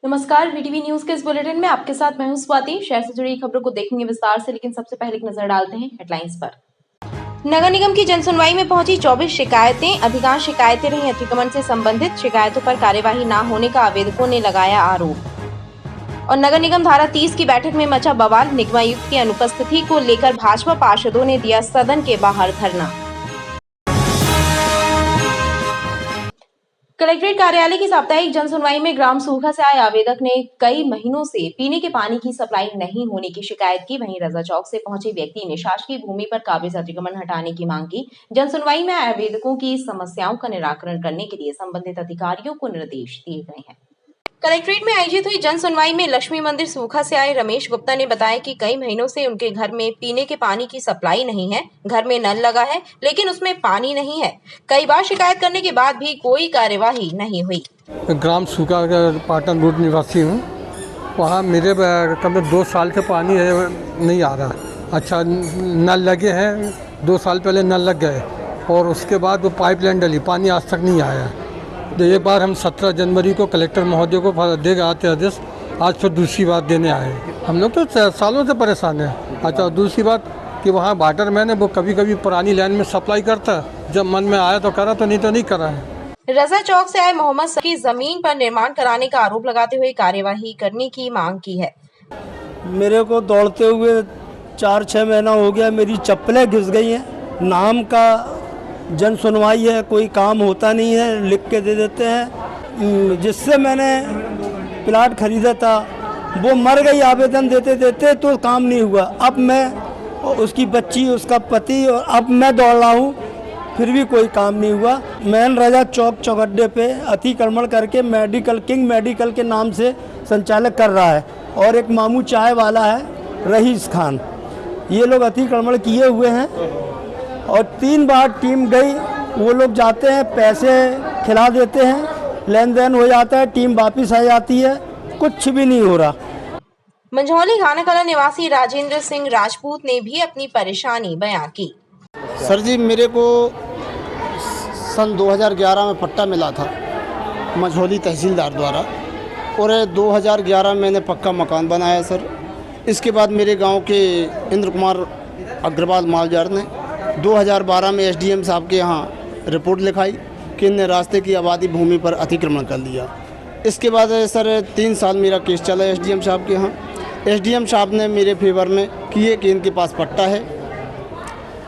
नमस्कार, VTV news के इस बुलेटिन में आपके साथ मैं हूं स्वाति। शहर से जुड़ी खबरों को देखेंगे विस्तार से, लेकिन सबसे पहले एक नजर डालते हैं हेडलाइंस पर। नगर निगम की जनसुनवाई में पहुंची 24 शिकायतें। अधिकांश शिकायतें रही अतिक्रमण से संबंधित। शिकायतों पर कार्यवाही न होने का आवेदकों ने लगाया आरोप। और नगर निगम धारा 30 की बैठक में मचा बवाल। निगमायुक्त की अनुपस्थिति को लेकर भाजपा पार्षदों ने दिया सदन के बाहर धरना। कलेक्ट्रेट कार्यालय की साप्ताहिक जनसुनवाई में ग्राम सूखा से आए आवेदक ने कई महीनों से पीने के पानी की सप्लाई नहीं होने की शिकायत की। वहीं रजा चौक से पहुंचे व्यक्ति ने शासकीय भूमि पर काबिज अतिक्रमण हटाने की मांग की। जनसुनवाई में आए आवेदकों की समस्याओं का निराकरण करने के लिए संबंधित अधिकारियों को निर्देश दिए गए हैं। कलेक्ट्रेट में आयोजित हुई जन सुनवाई में लक्ष्मी मंदिर सूखा से आए रमेश गुप्ता ने बताया कि कई महीनों से उनके घर में पीने के पानी की सप्लाई नहीं है। घर में नल लगा है लेकिन उसमें पानी नहीं है। कई बार शिकायत करने के बाद भी कोई कार्यवाही नहीं हुई। ग्राम सूखा का पाटन रोड निवासी हूँ। वहाँ मेरे कम 2 साल से पानी नहीं आ रहा। अच्छा, नल लगे हैं, 2 साल पहले नल लग गए और उसके बाद वो पाइपलाइन डली, पानी आज तक नहीं आया। तो एक बार हम 17 जनवरी को कलेक्टर महोदय को दे गए आते आदेश, आज फिर दूसरी बात देने आए। हम लोग तो सालों से परेशान हैं। अच्छा, दूसरी बात कि वहाँ वाटरमैन है, वो कभी कभी पुरानी लाइन में सप्लाई करता है, जब मन में आया तो करा, तो नहीं करा है। रजा चौक से आए मोहम्मद की जमीन पर निर्माण कराने का आरोप लगाते हुए कार्यवाही करने की मांग की है। मेरे को दौड़ते हुए 4-6 महीना हो गया, मेरी चप्पलें घिस गई हैं। नाम का जन सुनवाई है, कोई काम होता नहीं है, लिख के दे देते हैं। जिससे मैंने प्लाट खरीदा था वो मर गई आवेदन देते देते, तो काम नहीं हुआ। अब मैं उसकी बच्ची, उसका पति और अब मैं दौड़ रहा हूँ, फिर भी कोई काम नहीं हुआ। मैन रजा चौक चौगड्डे पे अतिक्रमण करके किंग मेडिकल के नाम से संचालक कर रहा है और एक मामू चाय वाला है रईस खान, ये लोग अतिक्रमण किए हुए हैं। और 3 बार टीम गई, वो लोग जाते हैं, पैसे खिला देते हैं, लेन देन हो जाता है, टीम वापस आ जाती है, कुछ भी नहीं हो रहा। मंझौली खानाकला निवासी राजेंद्र सिंह राजपूत ने भी अपनी परेशानी बयां की। सर जी, मेरे को सन 2011 में पट्टा मिला था मंझौली तहसीलदार द्वारा और 2011 में मैंने पक्का मकान बनाया सर। इसके बाद मेरे गांव के इंद्र कुमार अग्रवाल मालजार ने 2012 में एसडीएम साहब के यहाँ रिपोर्ट लिखाई कि इनने रास्ते की आबादी भूमि पर अतिक्रमण कर लिया। इसके बाद सर 3 साल मेरा केस चला एसडीएम साहब के यहाँ। एसडीएम साहब ने मेरे फेवर में किए कि इनके पास पट्टा है,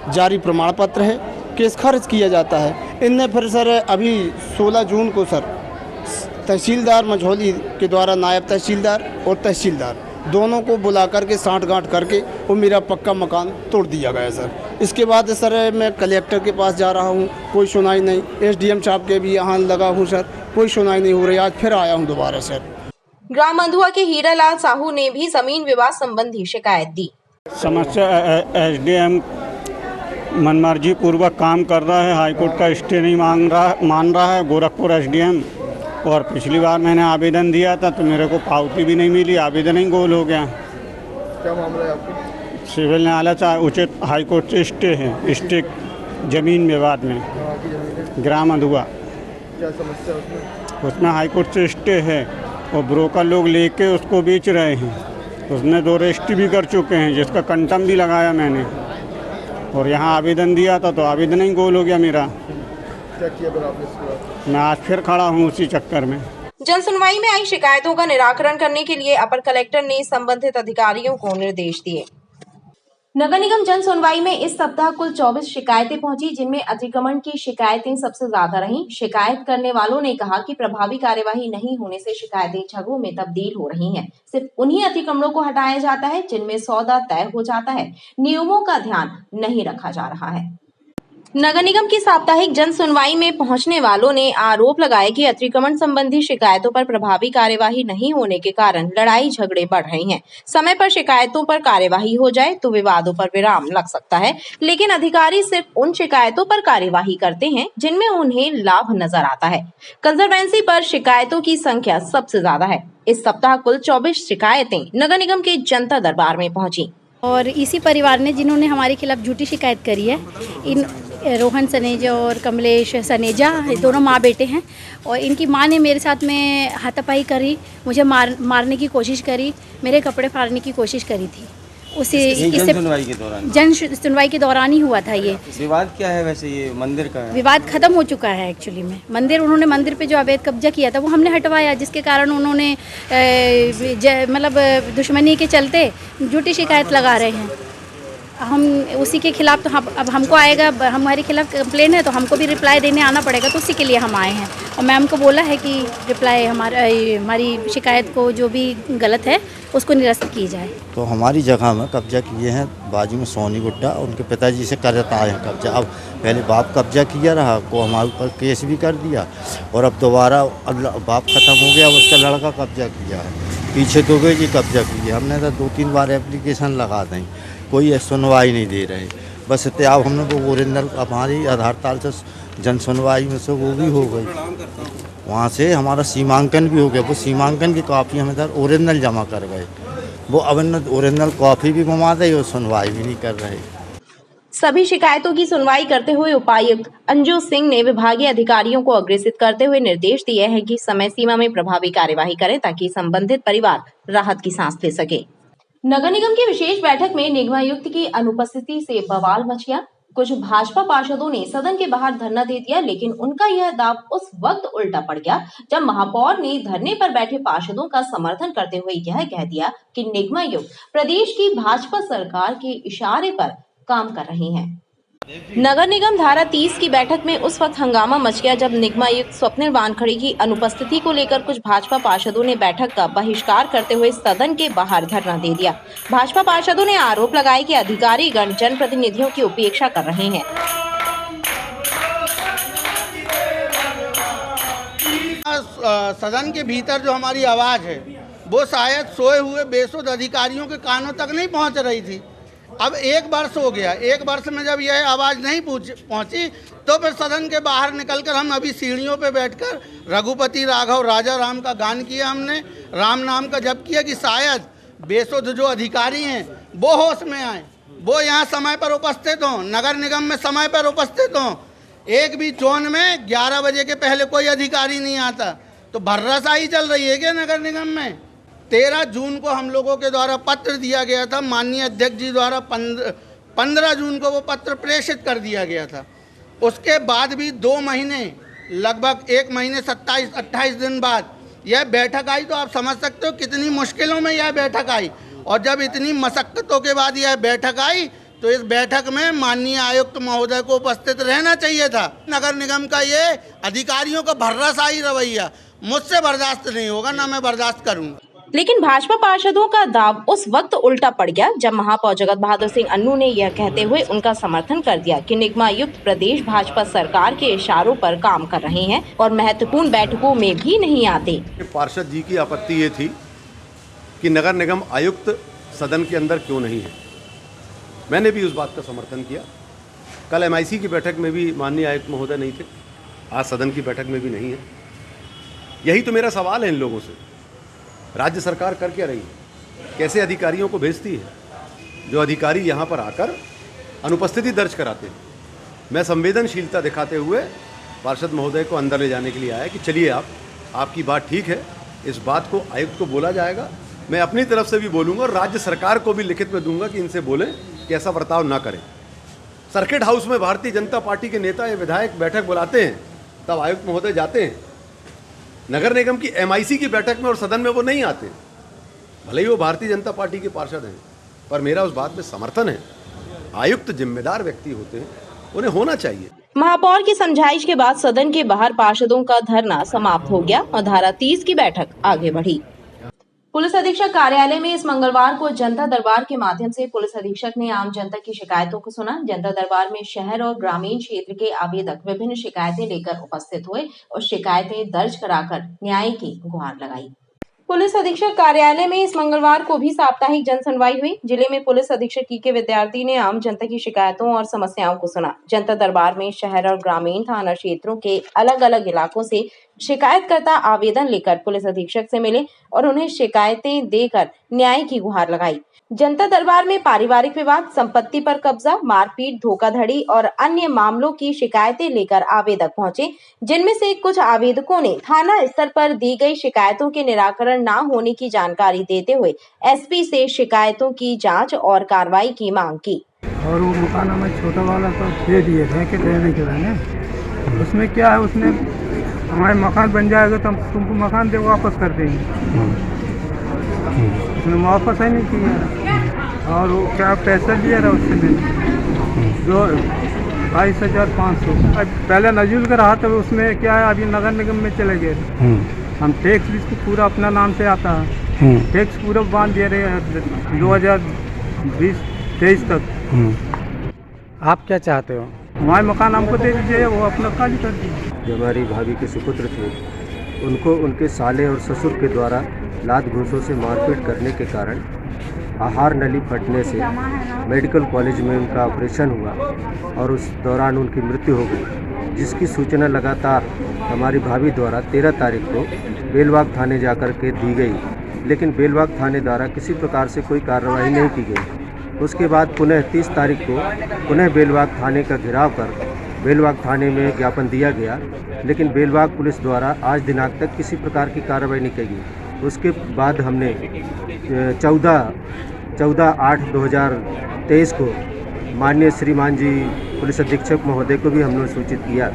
जारी प्रमाण पत्र है, केस खारिज किया जाता है। इनने फिर सर अभी 16 जून को सर तहसीलदार मंझौली के द्वारा नायब तहसीलदार और तहसीलदार दोनों को बुला करके साँठ-गाँठ करके वो मेरा पक्का मकान तोड़ दिया गया सर। इसके बाद सर मैं कलेक्टर के पास जा रहा हूँ, कोई सुनाई नहीं। एसडीएम साहब के भी यहाँ लगा हूँ सर, कोई सुनाई नहीं हो रही। आज फिर आया हूँ दोबारा सर। ग्राम मंधुआ के हीरालाल साहू ने भी जमीन विवाद संबंधी शिकायत दी। समस्या एसडीएम मनमर्जी पूर्वक काम कर रहा है, हाईकोर्ट का स्टे नहीं मान रहा है गोरखपुर एसडीएम। और पिछली बार मैंने आवेदन दिया था तो मेरे को पावती भी नहीं मिली, आवेदन ही गोल हो गया। क्या मामला है आपको? सिविल न्यायालय से उचित हाईकोर्ट से स्टे है, स्टे जमीन विवाद में ग्राम मंधुआ। क्या समस्या उसमें? उसमें हाईकोर्ट से स्टे है और ब्रोकर लोग लेके उसको बेच रहे हैं। उसने 2 रजिस्ट्री भी कर चुके हैं, जिसका कंटम भी लगाया मैंने। और यहाँ आवेदन दिया था तो आवेदन ही गोल हो गया मेरा। क्या किया फिर आपने इसके बाद? मैं आज फिर खड़ा हूँ उसी चक्कर में। जन सुनवाई में आई शिकायतों का निराकरण करने के लिए अपर कलेक्टर ने संबंधित अधिकारियों को निर्देश दिए। नगर निगम जन सुनवाई में इस सप्ताह कुल 24 शिकायतें पहुंची, जिनमें अतिक्रमण की शिकायतें सबसे ज्यादा रहीं। शिकायत करने वालों ने कहा कि प्रभावी कार्यवाही नहीं होने से शिकायतें झगड़ों में तब्दील हो रही हैं। सिर्फ उन्हीं अतिक्रमणों को हटाया जाता है जिनमें सौदा तय हो जाता है, नियमों का ध्यान नहीं रखा जा रहा है। नगर निगम की साप्ताहिक जन सुनवाई में पहुंचने वालों ने आरोप लगाए कि अतिक्रमण संबंधी शिकायतों पर प्रभावी कार्यवाही नहीं होने के कारण लड़ाई झगड़े बढ़ रहे हैं। समय पर शिकायतों पर कार्यवाही हो जाए तो विवादों पर विराम लग सकता है, लेकिन अधिकारी सिर्फ उन शिकायतों पर कार्यवाही करते हैं जिनमें उन्हें लाभ नजर आता है। कंजर्वेंसी पर शिकायतों की संख्या सबसे ज्यादा है। इस सप्ताह कुल 24 शिकायतें नगर निगम के जनता दरबार में पहुंची। और इसी परिवार ने जिन्होंने हमारे खिलाफ झूठी शिकायत करी है, रोहन सनेजा और कमलेश सनेजा, दोनों माँ बेटे हैं। और इनकी माँ ने मेरे साथ में हाथापाई करी, मुझे मारने की कोशिश करी, मेरे कपड़े फाड़ने की कोशिश करी थी। उसे जन सुनवाई के दौरान जन सुनवाई के दौरान ही हुआ था ये विवाद। क्या है वैसे, ये मंदिर का है? विवाद खत्म हो चुका है एक्चुअली में। उन्होंने मंदिर पे जो अवैध कब्जा किया था वो हमने हटवाया, जिसके कारण उन्होंने मतलब दुश्मनी के चलते झूठी शिकायत लगा रहे हैं। हम उसी के खिलाफ तो अब हमको आएगा, हमारे खिलाफ कंप्लेन है तो हमको भी रिप्लाई देने आना पड़ेगा, तो उसी के लिए हम आए हैं। और मैम को बोला है कि रिप्लाई हमारी शिकायत को जो भी गलत है उसको निरस्त की जाए। तो हमारी जगह में कब्जा किए हैं बाजू में सोनी गुड्डा, उनके पिताजी से करता आए हैं कब्जा। अब पहले बाप कब्जा किया रहा, को हमारे ऊपर केस भी कर दिया, और अब दोबारा बाप ख़त्म हो गया, उसका लड़का कब्जा किया है। पीछे तो गए जी कब्जा किए। हमने तो 2-3 बार एप्लीकेशन लगा दें, कोई सुनवाई नहीं दे रहे। बस इतने अब हमने वो ओरिजिनल हमारी आधार ताल से जन सुनवाई में से वो भी हो गई, वहाँ से हमारा सीमांकन भी हो गया। वो सीमांकन की कॉपी हम इधर ओरिजिनल जमा कर गए, वो अब ओरिजिनल कॉपी भी घुमा दे और सुनवाई भी नहीं कर रहे। सभी शिकायतों की सुनवाई करते हुए उपायुक्त अंजू सिंह ने विभागीय अधिकारियों को अग्रेसित करते हुए निर्देश दिए हैं कि समय सीमा में प्रभावी कार्यवाही करें, ताकि संबंधित परिवार राहत की सांस ले सके। नगर निगम की विशेष बैठक में निगमायुक्त की अनुपस्थिति से बवाल मच गया। कुछ भाजपा पार्षदों ने सदन के बाहर धरना दे दिया, लेकिन उनका यह दाव उस वक्त उल्टा पड़ गया जब महापौर ने धरने पर बैठे पार्षदों का समर्थन करते हुए यह कह दिया कि निगमायुक्त प्रदेश की भाजपा सरकार के इशारे पर काम कर रहे हैं। नगर निगम धारा 30 की बैठक में उस वक्त हंगामा मच गया जब निगमायुक्त स्वप्निल वानखड़े की अनुपस्थिति को लेकर कुछ भाजपा पार्षदों ने बैठक का बहिष्कार करते हुए सदन के बाहर धरना दे दिया। भाजपा पार्षदों ने आरोप लगाए कि अधिकारीगण जनप्रतिनिधियों की उपेक्षा कर रहे हैं। सदन के भीतर जो हमारी आवाज है वो शायद सोए हुए बेसुध अधिकारियों के कानों तक नहीं पहुंच रही थी। अब 1 वर्ष हो गया, 1 वर्ष में जब यह आवाज़ नहीं पहुंची तो फिर सदन के बाहर निकलकर हम अभी सीढ़ियों पे बैठकर रघुपति राघव राजा राम का गान किया, हमने राम नाम का जप किया कि शायद बेसुध जो अधिकारी हैं वो होश में आए, वो यहाँ समय पर उपस्थित हों, नगर निगम में समय पर उपस्थित हों। एक भी जोन में 11 बजे के पहले कोई अधिकारी नहीं आता, तो भर्राशाही चल रही है क्या नगर निगम में? 13 जून को हम लोगों के द्वारा पत्र दिया गया था, माननीय अध्यक्ष जी द्वारा 15 जून को वो पत्र प्रेषित कर दिया गया था। उसके बाद भी 2 महीने, लगभग 1 महीने 27-28 दिन बाद यह बैठक आई, तो आप समझ सकते हो कितनी मुश्किलों में यह बैठक आई। और जब इतनी मशक्क़तों के बाद यह बैठक आई तो इस बैठक में माननीय आयुक्त महोदय को उपस्थित रहना चाहिए था। नगर निगम का ये अधिकारियों का भर्राशाही रवैया मुझसे बर्दाश्त नहीं होगा, ना मैं बर्दाश्त करूँगा। लेकिन भाजपा पार्षदों का दाव उस वक्त उल्टा पड़ गया जब महापौर जगत बहादुर सिंह अन्नू ने यह कहते हुए उनका समर्थन कर दिया कि निगमायुक्त प्रदेश भाजपा सरकार के इशारों पर काम कर रहे हैं और महत्वपूर्ण बैठकों में भी नहीं आते। पार्षद जी की आपत्ति ये थी कि नगर निगम आयुक्त सदन के अंदर क्यों नहीं है। मैंने भी उस बात का समर्थन किया। कल MIC की बैठक में भी माननीय आयुक्त महोदय नहीं थे, आज सदन की बैठक में भी नहीं है। यही तो मेरा सवाल है इन लोगों से, राज्य सरकार कर क्या रही है, कैसे अधिकारियों को भेजती है? जो अधिकारी यहाँ पर आकर अनुपस्थिति दर्ज कराते हैं। मैं संवेदनशीलता दिखाते हुए पार्षद महोदय को अंदर ले जाने के लिए आया कि चलिए आपकी बात ठीक है, इस बात को आयुक्त को बोला जाएगा, मैं अपनी तरफ से भी बोलूँगा और राज्य सरकार को भी लिखित में दूंगा कि इनसे बोलें कि ऐसा बर्ताव ना करें। सर्किट हाउस में भारतीय जनता पार्टी के नेता या विधायक बैठक बुलाते हैं, तब आयुक्त महोदय जाते हैं। नगर निगम की MIC की बैठक में और सदन में वो नहीं आते, भले ही वो भारतीय जनता पार्टी के पार्षद हैं, पर मेरा उस बात में समर्थन है। आयुक्त जिम्मेदार व्यक्ति होते हैं, उन्हें होना चाहिए। महापौर की समझाइश के बाद सदन के बाहर पार्षदों का धरना समाप्त हो गया और धारा 30 की बैठक आगे बढ़ी। पुलिस अधीक्षक कार्यालय में इस मंगलवार को जनता दरबार के माध्यम से पुलिस अधीक्षक ने आम जनता की शिकायतों को सुना। जनता दरबार में शहर और ग्रामीण क्षेत्र के आवेदक विभिन्न शिकायतें लेकर उपस्थित हुए और शिकायतें दर्ज कराकर न्याय की गुहार लगाई। पुलिस अधीक्षक कार्यालय में इस मंगलवार को भी साप्ताहिक जन सुनवाई हुई। जिले में पुलिस अधीक्षक के विद्यार्थी ने आम जनता की शिकायतों और समस्याओं को सुना। जनता दरबार में शहर और ग्रामीण थाना क्षेत्रों के अलग अलग इलाकों से शिकायतकर्ता आवेदन लेकर पुलिस अधीक्षक से मिले और उन्हें शिकायतें देकर न्याय की गुहार लगाई। जनता दरबार में पारिवारिक विवाद, संपत्ति पर कब्जा, मारपीट, धोखाधड़ी और अन्य मामलों की शिकायतें लेकर आवेदक पहुंचे, जिनमें से कुछ आवेदकों ने थाना स्तर पर दी गई शिकायतों के निराकरण न होने की जानकारी देते हुए एसपी से शिकायतों की जांच और कार्रवाई की मांग की। और वो मकान हमें छोटा वाला तो दे दिए थे कि देने के लिए, उसमें क्या है, उसने हमारे मकान बन जाएगा तो हम तुमको मकान दे वापस कर देंगे, उसने वापस ही नहीं किया। और वो क्या पैसा लिया रहा उससे जो 22,500 पहले नजूल का रहा था, उसमें क्या है अभी नगर निगम में चले गए। हम टैक्स भी पूरा अपना नाम से आता है, टैक्स पूरा बांध दे रहे हैं 2020-23 तक। आप क्या चाहते हो? हमारे मकान हमको दे दीजिए, वो अपना खाली कर दीजिए। जो हमारी भाभी के सुपुत्र थे, उनको उनके साले और ससुर के द्वारा लात घूंसों से मारपीट करने के कारण आहार नली फटने से मेडिकल कॉलेज में उनका ऑपरेशन हुआ और उस दौरान उनकी मृत्यु हो गई, जिसकी सूचना लगातार हमारी भाभी द्वारा 13 तारीख को बेलबाग थाने जाकर के दी गई, लेकिन बेलबाग थाने द्वारा किसी प्रकार से कोई कार्रवाई नहीं की गई। उसके बाद पुनः 30 तारीख को पुनः बेलबाग थाने का घेराव कर बेलबाग थाने में ज्ञापन दिया गया, लेकिन बेलबाग पुलिस द्वारा आज दिनांक तक किसी प्रकार की कार्रवाई नहीं की गई। उसके बाद हमने 14/8/2023 को माननीय श्रीमान जी पुलिस अधीक्षक महोदय को भी हमने सूचित किया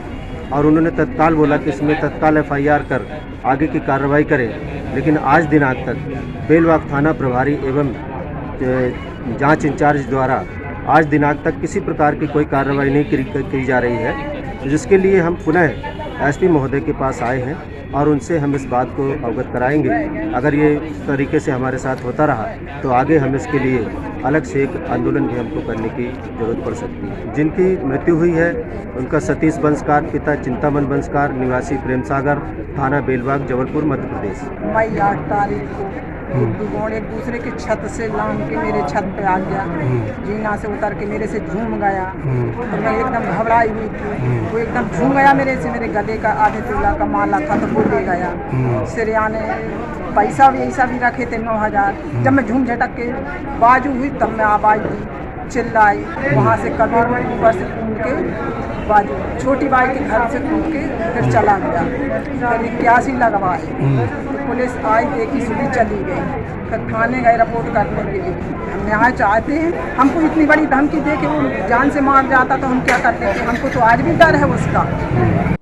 और उन्होंने तत्काल बोला कि इसमें तत्काल FIR कर आगे की कार्रवाई करें, लेकिन आज दिनांक तक बेलबाग थाना प्रभारी एवं जांच इंचार्ज द्वारा आज दिनांक तक किसी प्रकार की कोई कार्रवाई नहीं की जा रही है, जिसके लिए हम पुनः SP महोदय के पास आए हैं और उनसे हम इस बात को अवगत कराएंगे। अगर ये इस तरीके से हमारे साथ होता रहा तो आगे हम इसके लिए अलग से एक आंदोलन भी हमको करने की जरूरत पड़ सकती है। जिनकी मृत्यु हुई है उनका सतीश बंसकार, पिता चिंतामन बंसकार, निवासी प्रेम सागर, थाना बेलबाग, जबलपुर, मध्य प्रदेश। मई 8 तारीख को एक दूसरे की छत से लांग के मेरे छत पे आ गया, जीना से उतर के मेरे से झूम गया, तो मैं एकदम घबराई हुई थी। वो एकदम झूम गया मेरे से, मेरे गले का आधे तोला का माला था तो वो ले गया। सिरियाने पैसा भी ऐसा भी रखे थे 9,000। जब मैं झूम झटक के बाजू हुई तब मैं आवाज़ दी, चिल्लाई, वहाँ से कभी ऊपर से कूद के बाजू छोटी बाई के घर से कूद के फिर चला गया। फिर 81 लगवाए तो पुलिस आई, देखी, सुबह चली गई। फिर थाने गए रिपोर्ट करने के लिए। हम न्याय चाहते हैं, हमको इतनी बड़ी धमकी दे के वो जान से मार जाता तो हम क्या करते थे, हमको तो आज भी डर है उसका।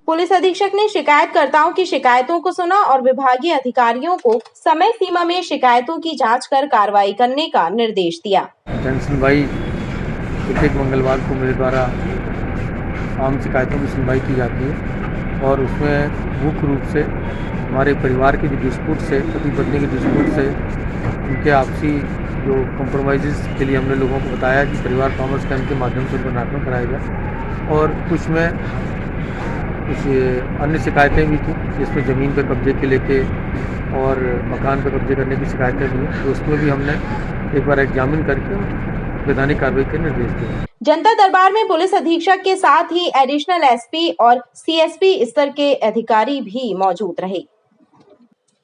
पुलिस अधीक्षक ने शिकायतकर्ताओं की शिकायतों को सुना और विभागीय अधिकारियों को समय सीमा में शिकायतों की जांच कर कार्रवाई करने का निर्देश दिया। जन सुनवाई प्रत्येक मंगलवार को मेरे द्वारा आम शिकायतों की सुनवाई की जाती है और उसमें मुख्य रूप से हमारे परिवार के जो डिस्प्यूट से, पति पत्नी के डिस्प्यूट से, उनके आपसी जो कॉम्प्रोमाइज़ के लिए हमने लोगों को बताया कि परिवार कॉमर्स कैंप के माध्यम से उनको निराकरण कराएगा। और कुछ अन्य शिकायतें भी थी जिसमें ज़मीन पर कब्जे के लेके और मकान पर कब्जे करने की शिकायतें भी, तो उसमें भी हमने एक बार एग्जामिन करके वैधानिक कार्रवाई के निर्देश दिए। जनता दरबार में पुलिस अधीक्षक के साथ ही एडिशनल SP और CSP स्तर के अधिकारी भी मौजूद रहे।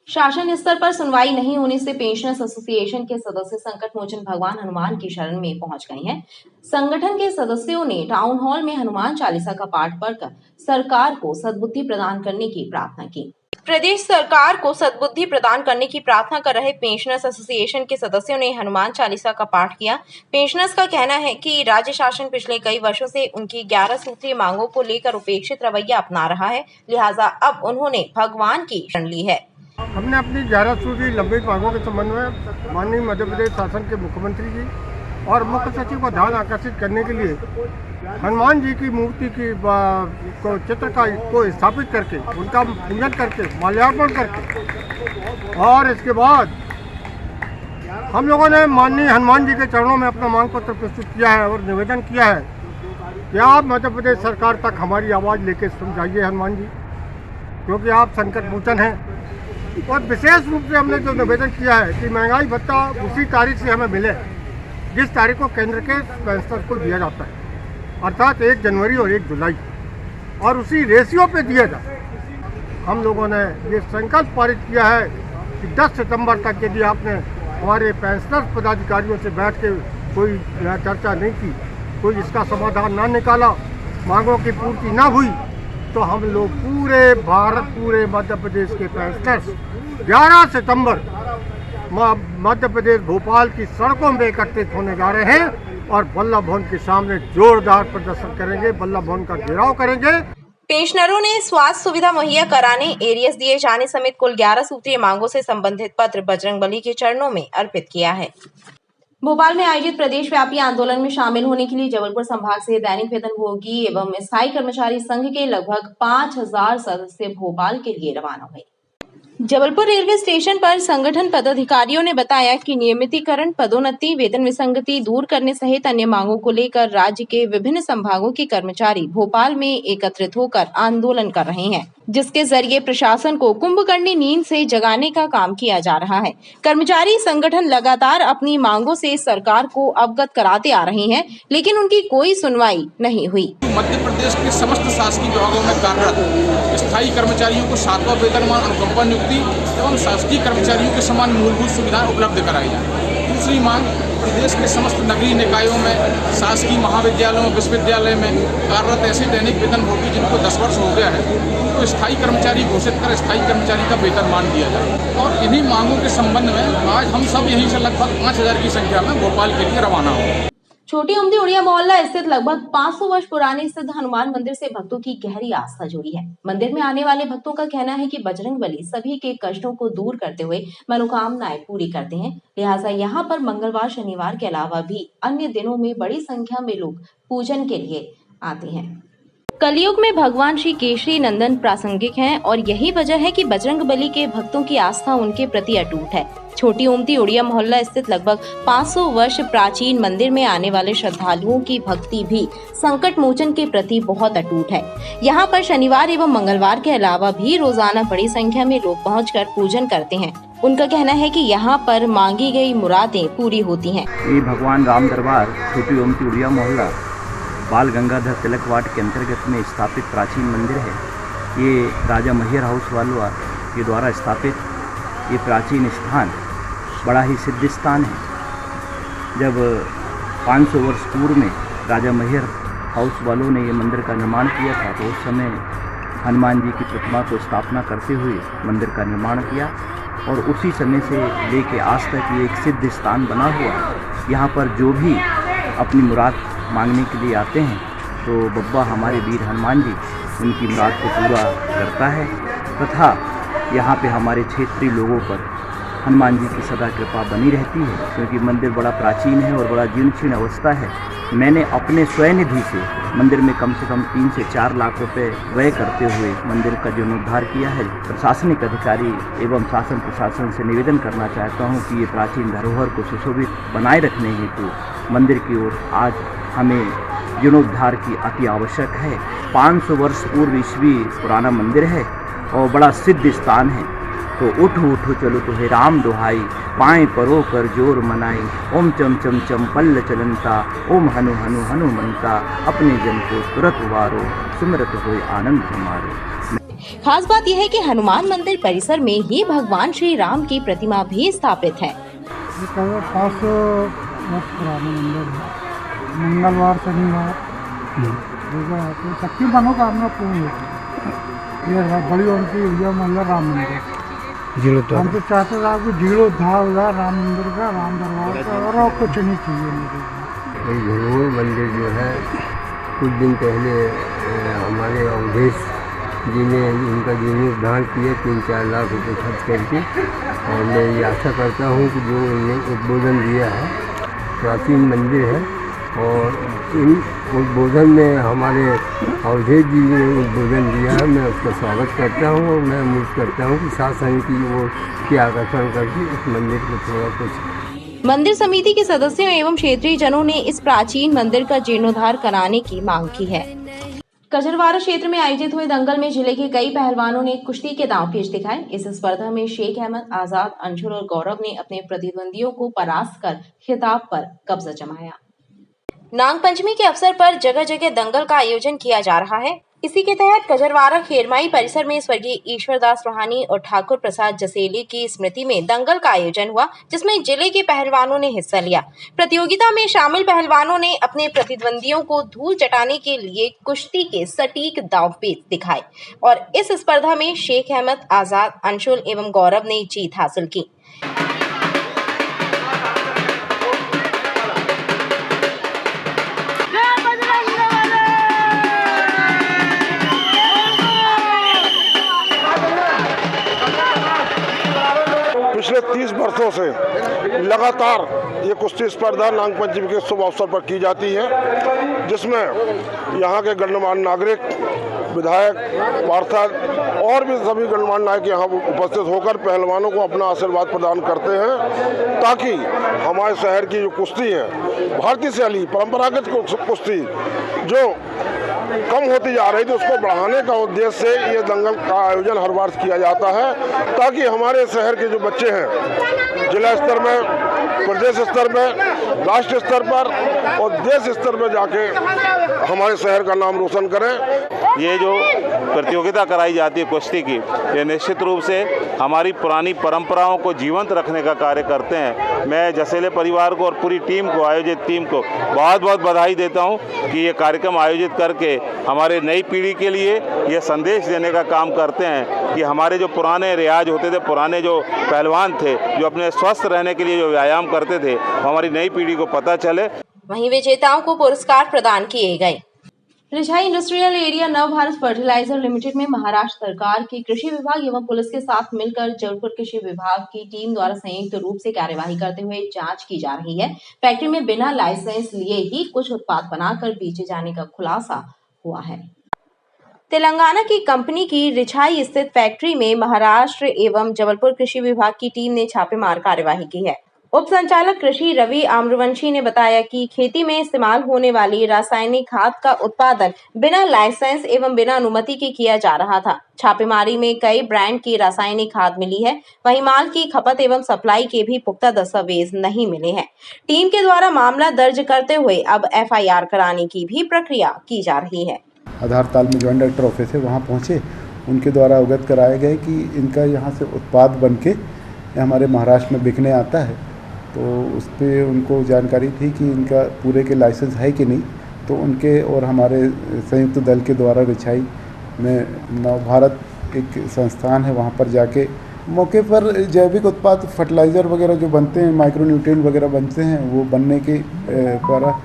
शासन स्तर पर सुनवाई नहीं होने से पेंशनर्स एसोसिएशन के सदस्य संकट मोचन भगवान हनुमान की शरण में पहुंच गए हैं। संगठन के सदस्यों ने टाउन हॉल में हनुमान चालीसा का पाठ पढ़कर सरकार को सद्बुद्धि प्रदान करने की प्रार्थना की। प्रदेश सरकार को सद्बुद्धि प्रदान करने की प्रार्थना कर रहे पेंशनर्स एसोसिएशन के सदस्यों ने हनुमान चालीसा का पाठ किया। पेंशनर्स का कहना है कि राज्य शासन पिछले कई वर्षों से उनकी 11 सूत्रीय मांगों को लेकर उपेक्षित रवैया अपना रहा है, लिहाजा अब उन्होंने भगवान की शरण ली है। हमने अपनी 11 सूत्री लंबित मांगों के संबंध में माननीय मध्य प्रदेश शासन के मुख्यमंत्री जी और मुख्य सचिव का ध्यान आकर्षित करने के लिए हनुमान जी की मूर्ति की को चित्र को स्थापित करके उनका पूजन करके माल्यार्पण करके और इसके बाद हम लोगों ने माननीय हनुमान जी के चरणों में अपना मांग पत्र प्रस्तुत किया है और निवेदन किया है कि आप मध्य प्रदेश सरकार तक हमारी आवाज़ लेके सुन जाइए हनुमान जी, क्योंकि आप संकट मोचन हैं। और विशेष रूप से हमने जो निवेदन किया है कि महंगाई भत्ता उसी तारीख से हमें मिले जिस तारीख को केंद्र के पेंशनर्स को दिया जाता है, अर्थात 1 जनवरी और 1 जुलाई, और उसी रेशियो पे दिया जाए। हम लोगों ने ये संकल्प पारित किया है कि 10 सितंबर तक यदि आपने हमारे पेंशनर्स पदाधिकारियों से बैठ के कोई चर्चा नहीं की, कोई इसका समाधान ना निकाला, मांगों की पूर्ति ना हुई, तो हम लोग पूरे भारत, पूरे मध्य प्रदेश के पेंशनर्स 11 सितंबर मध्य प्रदेश भोपाल की सड़कों में एकत्रित होने जा रहे हैं और वल्लभ भवन के सामने जोरदार प्रदर्शन करेंगे, वल्लभ भवन का घेराव करेंगे। पेंशनरों ने स्वास्थ्य सुविधा मुहैया कराने, एरियस दिए जाने समेत कुल 11 सूत्रीय मांगों से संबंधित पत्र बजरंगबली के चरणों में अर्पित किया है। भोपाल में आयोजित प्रदेश व्यापी आंदोलन में शामिल होने के लिए जबलपुर संभाग से दैनिक वेतनभोगी एवं स्थायी कर्मचारी संघ के लगभग 5000 सदस्य भोपाल के लिए रवाना हुए। जबलपुर रेलवे स्टेशन पर संगठन पदाधिकारियों ने बताया कि नियमितीकरण, पदोन्नति, वेतन विसंगति दूर करने सहित अन्य मांगों को लेकर राज्य के विभिन्न संभागों के कर्मचारी भोपाल में एकत्रित होकर आंदोलन कर रहे हैं, जिसके जरिए प्रशासन को कुंभकर्णी नींद से जगाने का काम किया जा रहा है। कर्मचारी संगठन लगातार अपनी मांगों से सरकार को अवगत कराते आ रहे हैं, लेकिन उनकी कोई सुनवाई नहीं हुई। मध्य प्रदेश के समस्त शासकीय विभागों में कार्यरत स्थायी कर्मचारियों को 7वां वेतनमान अनुकंपा नियुक्ति एवं शासकीय कर्मचारियों के समान मूलभूत सुविधाएं उपलब्ध कराई जाए। दूसरी मांग, प्रदेश के समस्त नगरीय निकायों में, शासकीय महाविद्यालयों, विश्वविद्यालय में कार्यरत ऐसे दैनिक वेतनभोगी जिनको 10 वर्ष हो गया है, उनको स्थायी कर्मचारी घोषित कर स्थायी कर्मचारी का वेतनमान दिया जाए। और इन्हीं मांगों के संबंध में आज हम सब यहीं से लगभग 5000 की संख्या में भोपाल के लिए रवाना हुए। छोटी उमदी उड़िया मोहल्ला स्थित लगभग 500 वर्ष पुराने सिद्ध हनुमान मंदिर से भक्तों की गहरी आस्था जुड़ी है। मंदिर में आने वाले भक्तों का कहना है कि बजरंगबली सभी के कष्टों को दूर करते हुए मनोकामनाएं पूरी करते हैं। लिहाजा यहाँ पर मंगलवार, शनिवार के अलावा भी अन्य दिनों में बड़ी संख्या में लोग पूजन के लिए आते हैं। कलयुग में भगवान श्री केशरी नंदन प्रासंगिक हैं और यही वजह है कि बजरंगबली के भक्तों की आस्था उनके प्रति अटूट है। छोटी उमदी उड़िया मोहल्ला स्थित लगभग 500 वर्ष प्राचीन मंदिर में आने वाले श्रद्धालुओं की भक्ति भी संकट मोचन के प्रति बहुत अटूट है। यहाँ पर शनिवार एवं मंगलवार के अलावा भी रोजाना बड़ी संख्या में लोग पहुंचकर पूजन करते हैं। उनका कहना है कि यहाँ पर मांगी गई मुरादें पूरी होती हैं। ये भगवान राम दरबार छोटी उमदी उड़िया मोहल्ला बाल गंगाधर तिलक वार्ड के अंतर्गत में स्थापित प्राचीन मंदिर है। ये राजा मैहर हाउस वालों के द्वारा स्थापित ये प्राचीन स्थान बड़ा ही सिद्ध स्थान है। जब 500 वर्ष पूर्व में राजा मैहर हाउस वालों ने ये मंदिर का निर्माण किया था, तो उस समय हनुमान जी की प्रतिमा को स्थापना करते हुए मंदिर का निर्माण किया और उसी समय से लेके आज तक ये एक सिद्ध स्थान बना हुआ है। यहाँ पर जो भी अपनी मुराद मांगने के लिए आते हैं तो बब्बा हमारे वीर हनुमान जी उनकी मुराद को पूरा करता है तथा यहाँ पे हमारे क्षेत्रीय लोगों पर हनुमान जी की सदा कृपा बनी रहती है, क्योंकि मंदिर बड़ा प्राचीन है और बड़ा जीर्ण अवस्था है। मैंने अपने स्वनिधि से मंदिर में कम से कम 3 से 4 लाख रुपए व्यय करते हुए मंदिर का जीर्णोद्धार किया है। प्रशासनिक अधिकारी एवं शासन प्रशासन से निवेदन करना चाहता हूँ कि ये प्राचीन धरोहर को सुशोभित बनाए रखने हेतु मंदिर की ओर आज हमें जीर्णोद्धार की अति आवश्यक है। 500 वर्ष पूर्व ईस्वी पुराना मंदिर है और बड़ा सिद्ध स्थान है। तो उठ उठो चलो तो हे राम दुहाई, पाएँ परो कर जोर मनाई, ओम चम चम चम पल्ल चलंता, ओम हनु हनु हनुमंता, अपने जन को तुरत उबारो, सुमरत होए आनंद हमारो। खास बात यह है कि हनुमान मंदिर परिसर में ही भगवान श्री राम की प्रतिमा भी स्थापित है। 500 वर्ष पुराना मंदिर है। मंगलवार, शनिवार सबकी मनोकामना पूर्ण होती है। ये बड़ी उनकी उड़िया मोहल्ला राम मंदिर हम तो चाहते थे आपको जीर्णोद्धार हो जाए राम मंदिर का, राम दरबार का, और कुछ नहीं चाहिए मुझे। धरोहर मंदिर जो है कुछ दिन पहले हमारे अवधेश जी ने इनका जीर्णोद्धार किया 3-4 लाख रुपये खर्च करके, और मैं ये आशा करता हूँ कि जो इन्हें उद्बोधन दिया है, प्राचीन मंदिर है और इन उद्बोधन में हमारे अवधेश जी ने उद्बोधन दिया है, मैं उसका स्वागत करता हूँ और मैं उम्मीद करता हूँ कि शासन की ओर के आकर्षण करके इस मंदिर को थोड़ा कुछ। मंदिर समिति के सदस्यों एवं क्षेत्रीय जनों ने इस प्राचीन मंदिर का जीर्णोद्धार कराने की मांग की है। कचरवाड़ा क्षेत्र में आयोजित हुए दंगल में जिले के कई पहलवानों ने कुश्ती के दांव पेच दिखाए। इस स्पर्धा में शेख अहमद, आजाद, अंशुल और गौरव ने अपने प्रतिद्वंदियों को परास्त कर खिताब पर कब्जा जमाया। नाग पंचमी के अवसर पर जगह जगह दंगल का आयोजन किया जा रहा है। इसी के तहत कजरवाड़ा खेरमाई परिसर में स्वर्गीय ईश्वरदास रोहानी और ठाकुर प्रसाद जसेली की स्मृति में दंगल का आयोजन हुआ, जिसमें जिले के पहलवानों ने हिस्सा लिया। प्रतियोगिता में शामिल पहलवानों ने अपने प्रतिद्वंदियों को धूल चटाने के लिए कुश्ती के सटीक दांवपेच दिखाए और इस स्पर्धा में शेख अहमद, आजाद, अंशुल एवं गौरव ने जीत हासिल की। पिछले 30 वर्षों से लगातार ये कुश्ती स्पर्धा नागपंचमी के शुभ अवसर पर की जाती है, जिसमें यहाँ के गणमान्य नागरिक, विधायक, पार्षद और भी सभी गणमान्य नायक यहाँ उपस्थित होकर पहलवानों को अपना आशीर्वाद प्रदान करते हैं, ताकि हमारे शहर की जो कुश्ती है, भारतीय शैली परंपरागत कुश्ती जो कम होती जा रही थी, उसको बढ़ाने का उद्देश्य से ये दंगल का आयोजन हर वर्ष किया जाता है, ताकि हमारे शहर के जो बच्चे हैं जिला स्तर में, प्रदेश स्तर में, राष्ट्रीय स्तर पर और देश स्तर पर जाके हमारे शहर का नाम रोशन करें। ये जो प्रतियोगिता कराई जाती है कुश्ती की, ये निश्चित रूप से हमारी पुरानी परंपराओं को जीवंत रखने का कार्य करते हैं। मैं जसेले परिवार को और पूरी टीम को, आयोजित टीम को बहुत बहुत बधाई देता हूं कि ये कार्यक्रम आयोजित करके हमारे नई पीढ़ी के लिए ये संदेश देने का काम करते हैं कि हमारे जो पुराने रियाज होते थे, पुराने जो पहलवान थे, जो अपने स्वस्थ रहने के लिए जो व्यायाम करते थे, हमारी नई पीढ़ी को पता चले। वहीं विजेताओं को पुरस्कार प्रदान किए गए। रिछाई इंडस्ट्रियल एरिया नव भारत फर्टिलाइजर लिमिटेड में महाराष्ट्र सरकार के कृषि विभाग एवं पुलिस के साथ मिलकर जबलपुर कृषि विभाग की टीम द्वारा संयुक्त रूप से कार्यवाही करते हुए जांच की जा रही है। फैक्ट्री में बिना लाइसेंस लिए ही कुछ उत्पाद बनाकर बेचे जाने का खुलासा हुआ है। तेलंगाना की कंपनी की रिछाई स्थित फैक्ट्री में महाराष्ट्र एवं जबलपुर कृषि विभाग की टीम ने छापेमार कार्यवाही की है। उप संचालक कृषि रवि आम्रवंशी ने बताया कि खेती में इस्तेमाल होने वाली रासायनिक खाद का उत्पादन बिना लाइसेंस एवं बिना अनुमति के किया जा रहा था। छापेमारी में कई ब्रांड की रासायनिक खाद मिली है, वहीं माल की खपत एवं सप्लाई के भी पुख्ता दस्तावेज नहीं मिले हैं। टीम के द्वारा मामला दर्ज करते हुए अब FIR कराने की भी प्रक्रिया की जा रही है। आधार ताल में ज्वाइंट डायरेक्टर ऑफिस है, वहाँ पहुँचे, उनके द्वारा अवगत कराए गए कि इनका यहाँ से उत्पाद बन के हमारे महाराष्ट्र में बिकने आता है। तो उस पर उनको जानकारी थी कि इनका पूरे के लाइसेंस है कि नहीं, तो उनके और हमारे संयुक्त दल के द्वारा रिछाई में नव भारत एक संस्थान है, वहाँ पर जाके मौके पर जैविक उत्पाद फर्टिलाइज़र वगैरह जो बनते हैं, माइक्रो न्यूट्रिएंट वगैरह बनते हैं, वो बनने के द्वारा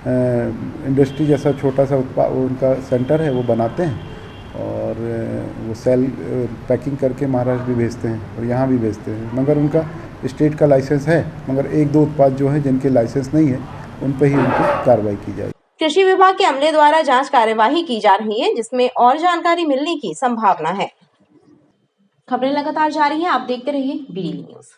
इंडस्ट्री जैसा छोटा सा उत्पाद उनका सेंटर है, वो बनाते हैं और वो सेल पैकिंग करके महाराष्ट्र भी भेजते हैं और यहाँ भी भेजते हैं। मगर उनका स्टेट का लाइसेंस है, मगर एक दो उत्पाद जो हैं जिनके लाइसेंस नहीं है, उन पर ही उनकी कार्रवाई की जाएगी। कृषि विभाग के अमले द्वारा जांच कार्यवाही की जा रही है, जिसमें और जानकारी मिलने की संभावना है। खबरें लगातार जारी हैं, आप देखते रहिए BD न्यूज़।